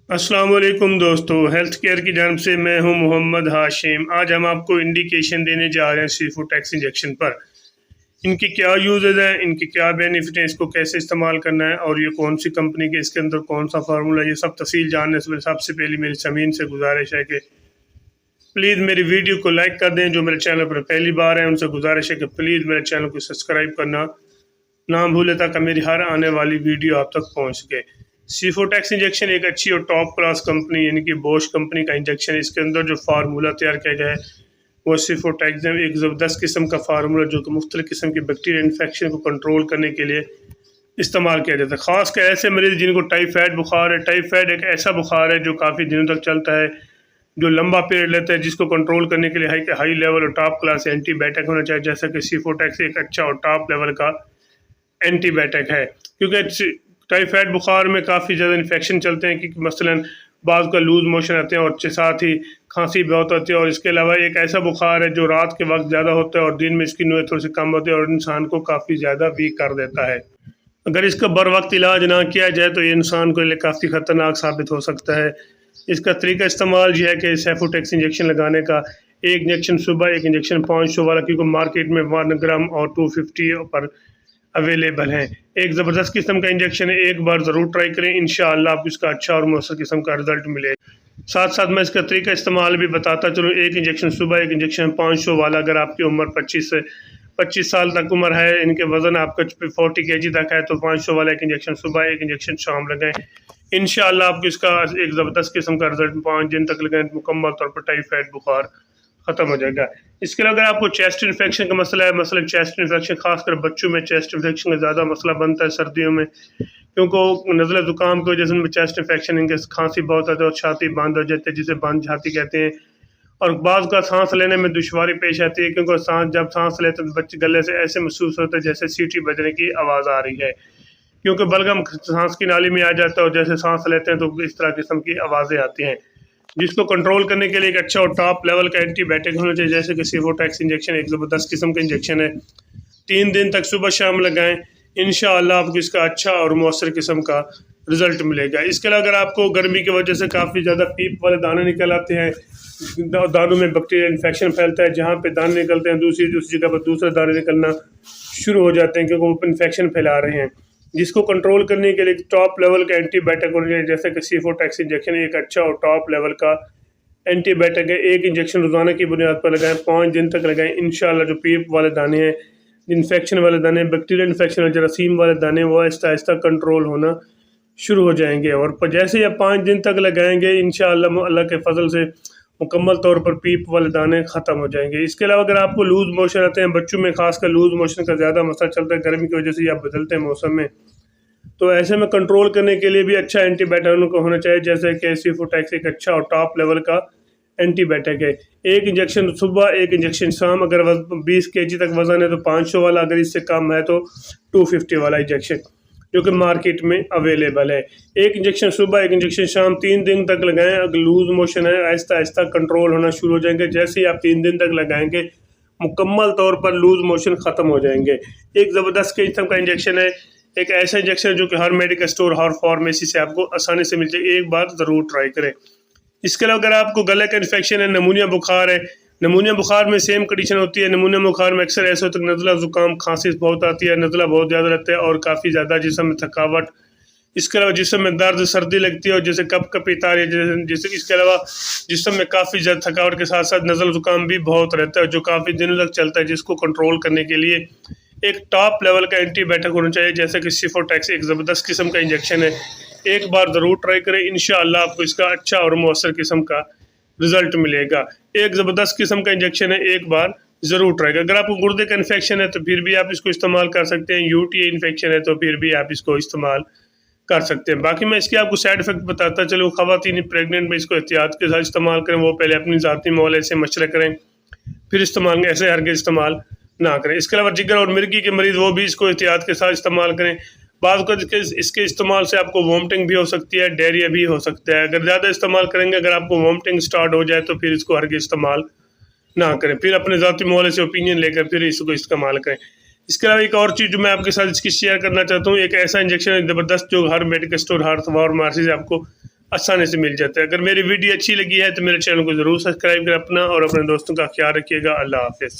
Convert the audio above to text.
अस्सलाम वालेकुम दोस्तों, हेल्थ केयर की जानब से मैं हूं मोहम्मद हाशिम। आज हम आपको इंडिकेशन देने जा रहे हैं सीफोटेक्स इंजेक्शन पर। इनकी क्या यूजेज हैं, इनके क्या बेनिफिट हैं, इसको कैसे इस्तेमाल करना है और ये कौन सी कंपनी के, इसके अंदर कौन सा फार्मूला, ये सब तफसील जानने से सबसे पहले मेरी ज़मीन से गुजारिश है कि प्लीज़ मेरी वीडियो को लाइक कर दें। जो मेरे चैनल पर पहली बार है उनसे गुजारिश है कि प्लीज़ मेरे चैनल को सब्सक्राइब करना ना भूलें ताकि मेरी हर आने वाली वीडियो आप तक पहुँच सके। सीफोटेक्स इंजेक्शन एक अच्छी और टॉप क्लास कंपनी यानी कि बोश कंपनी का इंजेक्शन है। इसके अंदर जो फार्मूला तैयार किया गया है वो सीफोटेक्स एक ज़बरदस्त किस्म का फार्मूला जो कि मुख्तलिफ किस्म के बैक्टीरियल इन्फेक्शन को कंट्रोल करने के लिए इस्तेमाल किया जाता है। ख़ास कर ऐसे मरीज़ जिनको टाइफाइड बुखार है। टाइफाइड एक ऐसा बुखार है जो काफ़ी दिनों तक चलता है, जो लंबा पीरियड लेता है, जिसको कंट्रोल करने के लिए हाई लेवल और टॉप क्लास एंटीबायोटिक होना चाहिए, जैसा कि सीफोटेक्स एक अच्छा और टॉप लेवल का एंटीबायोटिक है। क्योंकि टाइफाइड बुखार में काफ़ी ज़्यादा इन्फेक्शन चलते हैं कि मसलन बाज़ का लूज़ मोशन आते हैं और साथ ही खांसी बहुत होती है। और इसके अलावा एक ऐसा बुखार है जो रात के वक्त ज़्यादा होता है और दिन में इसकी नोयत थोड़ी सी कम होती है और इंसान को काफ़ी ज़्यादा वीक कर देता है। अगर इसका बर वक्त इलाज ना किया जाए तो ये इंसान के लिए काफ़ी ख़तरनाक साबित हो सकता है। इसका तरीका इस्तेमाल यह है कि सीफोटेक्स इंजेक्शन लगाने का एक इंजेक्शन सुबह, एक इंजेक्शन 500 वाला, क्योंकि मार्केट में 1 ग्राम और 250 पर अवेलेबल हैं। एक ज़बरदस्त किस्म का इंजेक्शन है, एक बार ज़रूर ट्राई करें, इंशाअल्लाह आपको इसका अच्छा और मौसर किस्म का रिज़ल्ट मिलेगा। साथ साथ मैं इसका तरीका इस्तेमाल भी बताता चलूँ। एक इंजेक्शन सुबह, एक इंजेक्शन 500 वाला। अगर आपकी उम्र 25 साल तक उम्र है, इनके वज़न आपका 40 kg तक है, तो 500 वाला एक इंजेक्शन सुबह, एक इंजेक्शन शाम लगाएं। इंशाअल्लाह आपको इसका एक ज़बरदस्त किस्म का रिज़ल्ट 5 दिन तक लगाएं, मुकम्मल तौर पर टाइफाइड बुखार ख़त्म हो जाएगा। इसके अलावा अगर आपको चेस्ट इन्फेक्शन का मसला है, मसलन चेस्ट इन्फेक्शन, खासकर बच्चों में चेस्ट इन्फेक्शन का ज़्यादा मसला बनता है सर्दियों में, क्योंकि नज़ला ज़ुकाम की वजह से उनमें चेस्ट इन्फेक्शन, इनके खांसी बहुत आती है और छाती बंद हो जाती है, जिसे बंद छाती कहते हैं। और बाज़ का सांस लेने में दुश्वारी पेश आती है, क्योंकि जब सांस लेते हैं तो बच्चे गले से ऐसे महसूस होता है जैसे सीटी बजने की आवाज़ आ रही है, क्योंकि बलगम सांस की नाली में आ जाता है और जैसे सांस लेते हैं तो इस तरह किस्म की आवाज़ें आती हैं, जिसको कंट्रोल करने के लिए एक अच्छा और टॉप लेवल का एंटीबायोटिक होना चाहिए, जैसे कि सीफोटेक्स इंजेक्शन एक ज़बरदस्त किस्म का इंजेक्शन है। 3 दिन तक सुबह शाम लगाएं, इंशाअल्लाह आपको इसका अच्छा और मौसर किस्म का रिज़ल्ट मिलेगा। इसके अलावा अगर आपको गर्मी की वजह से काफ़ी ज़्यादा पीप वाले दाने निकल आते हैं, दानों में बैक्टीरियल इन्फेक्शन फैलता है, जहाँ पे दाने निकलते हैं दूसरी जगह पर दूसरे दाने निकलना शुरू हो जाते हैं, क्योंकि वो इन्फेक्शन फैला रहे हैं, जिसको कंट्रोल करने के लिए टॉप लेवल का एंटीबायोटिक होना चाहिए, जैसे कि सीफोटेक्स इंजेक्शन एक अच्छा और टॉप लेवल का एंटीबायोटिक है। एक इंजेक्शन रोज़ाना की बुनियाद पर लगाएं, 5 दिन तक लगाएं। इंशाअल्लाह जो पीप वाले दाने हैं, इन्फेक्शन वाले दाने, बैक्टीरियल इन्फेक्शन और जरासीम वाले दाने, वो आहिस्ता आहिस्ता कंट्रोल होना शुरू हो जाएंगे। और जैसे ही आप 5 दिन तक लगाएंगे, इंशाअल्लाह अल्लाह के फजल से मुकम्मल तौर पर पीप वाले दाने ख़त्म हो जाएंगे। इसके अलावा अगर आपको लूज़ मोशन आते हैं, बच्चों में खासकर लूज़ मोशन का ज़्यादा मसला चलता है गर्मी की वजह से या बदलते हैं मौसम में, तो ऐसे में कंट्रोल करने के लिए भी अच्छा एंटीबायोटिक होना चाहिए, जैसे कि सीफोटेक्स एक अच्छा और टॉप लेवल का एंटीबायोटिक है। एक इंजेक्शन सुबह, एक इंजेक्शन शाम। अगर 20 kg तक वज़न है तो 500 वाला, अगर इससे कम है तो 250 वाला इंजेक्शन जो कि मार्केट में अवेलेबल है। एक इंजेक्शन सुबह, एक इंजेक्शन शाम, 3 दिन तक लगाएं। अगर लूज़ मोशन है, आहिस्ता आहिस्ता कंट्रोल होना शुरू हो जाएंगे। जैसे ही आप 3 दिन तक लगाएंगे, मुकम्मल तौर पर लूज़ मोशन ख़त्म हो जाएंगे। एक ज़बरदस्त किस्म का इंजेक्शन है, एक ऐसा इंजेक्शन जो कि हर मेडिकल स्टोर, हर फार्मेसी से आपको आसानी से मिल जाए, एक बार ज़रूर ट्राई करें। इसके अलावा अगर आपको गले का इन्फेक्शन है, नमूनिया बुखार है, नमूनिया बुखार में सेम कंडीशन होती है। नमूनिया बुखार में अक्सर ऐसा होता है नज़ला ज़ुकाम, खांसी बहुत आती है, नज़ला बहुत ज़्यादा रहता है और काफ़ी ज़्यादा जिस्म में थकावट। इसके अलावा जिस्म में दर्द, सर्दी लगती है और जैसे कप कपीता है जैसे। इसके अलावा जिस्म में काफ़ी ज़्यादा थकावट के साथ साथ नज़ला ज़ुकाम भी बहुत रहता है, जो काफ़ी दिनों तक चलता है, जिसको कंट्रोल करने के लिए एक टॉप लेवल का एंटीबायोटिक होना चाहिए, जैसे कि सीफोटेक्स एक ज़बरदस्त किस्म का इंजेक्शन है। एक बार ज़रूर ट्राई करें, इंशाअल्लाह आपको इसका अच्छा और मौसर किस्म का रिज़ल्ट मिलेगा। एक ज़बरदस्त किस्म का इंजेक्शन है, एक बार ज़रूर ट्राई करें। अगर आपको गुर्दे का इन्फेक्शन है तो फिर भी आप इसको इस्तेमाल कर सकते हैं। यूटीआई इन्फेक्शन है तो फिर भी आप इसको इस्तेमाल कर सकते हैं। बाकी मैं इसके आपको साइड इफ़ेक्ट बताता चलूँ। ख़वातीन प्रेगनेंट में इसको एहतियात के साथ इस्तेमाल करें, वो पहले अपनी ज़ाती मौले से मशवरा करें, फिर इस्तेमाल, ऐसे हरगिज़ इस्तेमाल ना करें। इसके अलावा जिगर और मिर्गी के मरीज़, वो भी इसको एहतियात के साथ इस्तेमाल करें। बाद को इसके इस्तेमाल से आपको वॉमिटिंग भी हो सकती है, डायरिया भी हो सकता है। अगर ज़्यादा इस्तेमाल करेंगे, अगर आपको वॉमिटिंग स्टार्ट हो जाए तो फिर इसको हरगिज़ इस्तेमाल ना करें, फिर अपने ज़ाती मौले से ओपिनियन लेकर फिर इसको इस्तेमाल करें। इसके अलावा एक और चीज़ जो मैं आपके साथ इसकी शेयर करना चाहता हूँ, एक ऐसा इंजेक्शन है ज़बरदस्त जो हर मेडिकल स्टोर, हर फार्मेसी से आपको آسانی سے مل جاتا ہے۔ اگر میری ویڈیو اچھی لگی ہے تو میرے چینل کو ضرور سبسکرائب کریں اپنا اور اپنے دوستوں کا خیال رکھیے گا۔ اللہ حافظ۔